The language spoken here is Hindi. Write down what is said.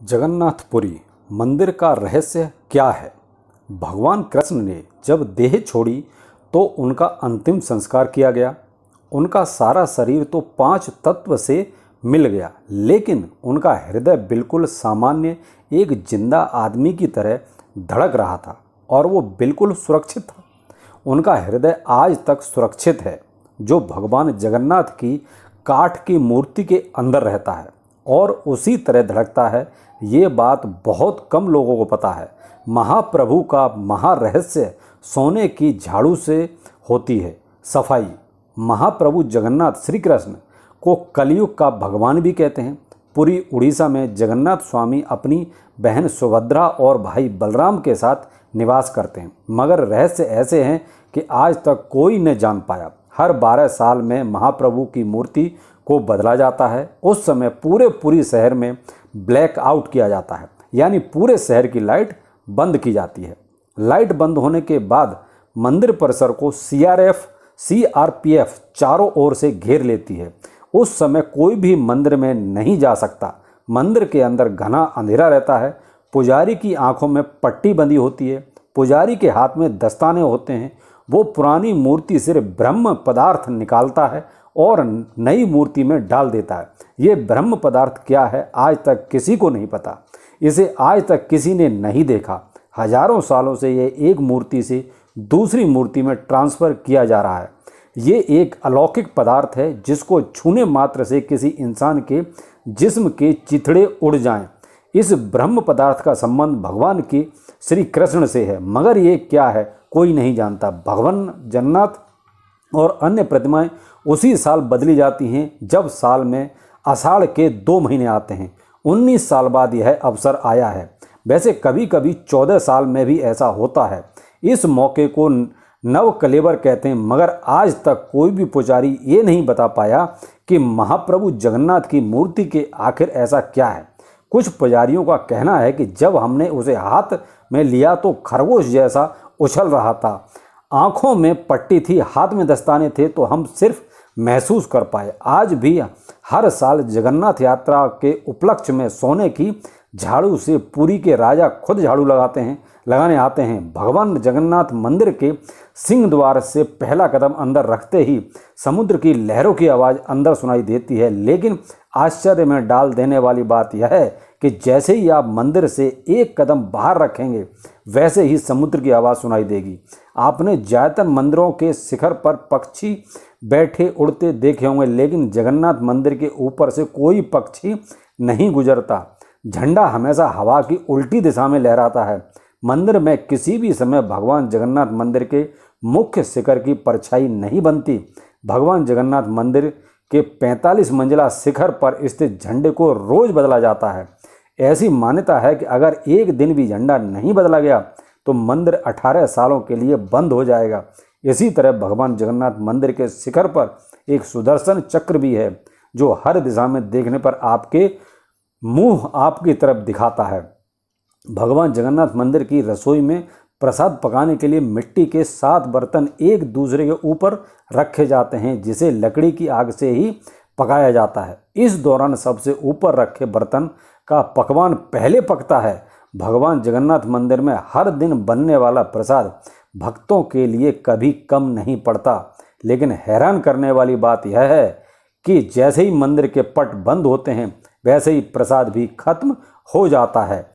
जगन्नाथपुरी मंदिर का रहस्य क्या है? भगवान कृष्ण ने जब देह छोड़ी तो उनका अंतिम संस्कार किया गया। उनका सारा शरीर तो 5 तत्व से मिल गया, लेकिन उनका हृदय बिल्कुल सामान्य एक जिंदा आदमी की तरह धड़क रहा था और वो बिल्कुल सुरक्षित था। उनका हृदय आज तक सुरक्षित है, जो भगवान जगन्नाथ की काठ की मूर्ति के अंदर रहता है और उसी तरह धड़कता है। ये बात बहुत कम लोगों को पता है। महाप्रभु का महारहस्य सोने की झाड़ू से होती है सफाई। महाप्रभु जगन्नाथ श्री कृष्ण को कलयुग का भगवान भी कहते हैं। पुरी उड़ीसा में जगन्नाथ स्वामी अपनी बहन सुभद्रा और भाई बलराम के साथ निवास करते हैं, मगर रहस्य ऐसे हैं कि आज तक कोई न जान पाया। हर 12 साल में महाप्रभु की मूर्ति को बदला जाता है। उस समय पूरे शहर में ब्लैक आउट किया जाता है, यानी पूरे शहर की लाइट बंद की जाती है। लाइट बंद होने के बाद मंदिर परिसर को सीआरपीएफ चारों ओर से घेर लेती है। उस समय कोई भी मंदिर में नहीं जा सकता। मंदिर के अंदर घना अंधेरा रहता है। पुजारी की आंखों में पट्टी बंधी होती है। पुजारी के हाथ में दस्ताने होते हैं। वो पुरानी मूर्ति से ब्रह्म पदार्थ निकालता है और नई मूर्ति में डाल देता है। ये ब्रह्म पदार्थ क्या है, आज तक किसी को नहीं पता। इसे आज तक किसी ने नहीं देखा। हजारों सालों से ये एक मूर्ति से दूसरी मूर्ति में ट्रांसफ़र किया जा रहा है। ये एक अलौकिक पदार्थ है जिसको छूने मात्र से किसी इंसान के जिस्म के चिथड़े उड़ जाएं। इस ब्रह्म पदार्थ का संबंध भगवान के श्री कृष्ण से है, मगर ये क्या है कोई नहीं जानता। भगवान जगन्नाथ और अन्य प्रतिमाएं उसी साल बदली जाती हैं जब साल में आषाढ़ के 2 महीने आते हैं। 19 साल बाद यह अवसर आया है। वैसे कभी कभी 14 साल में भी ऐसा होता है। इस मौके को नव कलेवर कहते हैं, मगर आज तक कोई भी पुजारी ये नहीं बता पाया कि महाप्रभु जगन्नाथ की मूर्ति के आखिर ऐसा क्या है। कुछ पुजारियों का कहना है कि जब हमने उसे हाथ में लिया तो खरगोश जैसा उछल रहा था। आंखों में पट्टी थी, हाथ में दस्ताने थे, तो हम सिर्फ महसूस कर पाए। आज भी हर साल जगन्नाथ यात्रा के उपलक्ष्य में सोने की झाड़ू से पुरी के राजा खुद झाड़ू लगाने आते हैं। भगवान जगन्नाथ मंदिर के सिंह द्वार से पहला कदम अंदर रखते ही समुद्र की लहरों की आवाज़ अंदर सुनाई देती है। लेकिन आश्चर्य में डाल देने वाली बात यह है कि जैसे ही आप मंदिर से एक कदम बाहर रखेंगे, वैसे ही समुद्र की आवाज़ सुनाई देगी। आपने ज़्यादातर मंदिरों के शिखर पर पक्षी बैठे उड़ते देखे होंगे, लेकिन जगन्नाथ मंदिर के ऊपर से कोई पक्षी नहीं गुजरता। झंडा हमेशा हवा की उल्टी दिशा में लहराता है। मंदिर में किसी भी समय भगवान जगन्नाथ मंदिर के मुख्य शिखर की परछाई नहीं बनती। भगवान जगन्नाथ मंदिर के 45 मंजिला शिखर पर स्थित झंडे को रोज बदला जाता है। ऐसी मान्यता है कि अगर एक दिन भी झंडा नहीं बदला गया तो मंदिर 18 सालों के लिए बंद हो जाएगा। इसी तरह भगवान जगन्नाथ मंदिर के शिखर पर एक सुदर्शन चक्र भी है, जो हर दिशा में देखने पर आपके मुंह आपकी तरफ दिखाता है। भगवान जगन्नाथ मंदिर की रसोई में प्रसाद पकाने के लिए मिट्टी के 7 बर्तन एक दूसरे के ऊपर रखे जाते हैं, जिसे लकड़ी की आग से ही पकाया जाता है। इस दौरान सबसे ऊपर रखे बर्तन का पकवान पहले पकता है। भगवान जगन्नाथ मंदिर में हर दिन बनने वाला प्रसाद भक्तों के लिए कभी कम नहीं पड़ता। लेकिन हैरान करने वाली बात यह है कि जैसे ही मंदिर के पट बंद होते हैं, वैसे ही प्रसाद भी खत्म हो जाता है।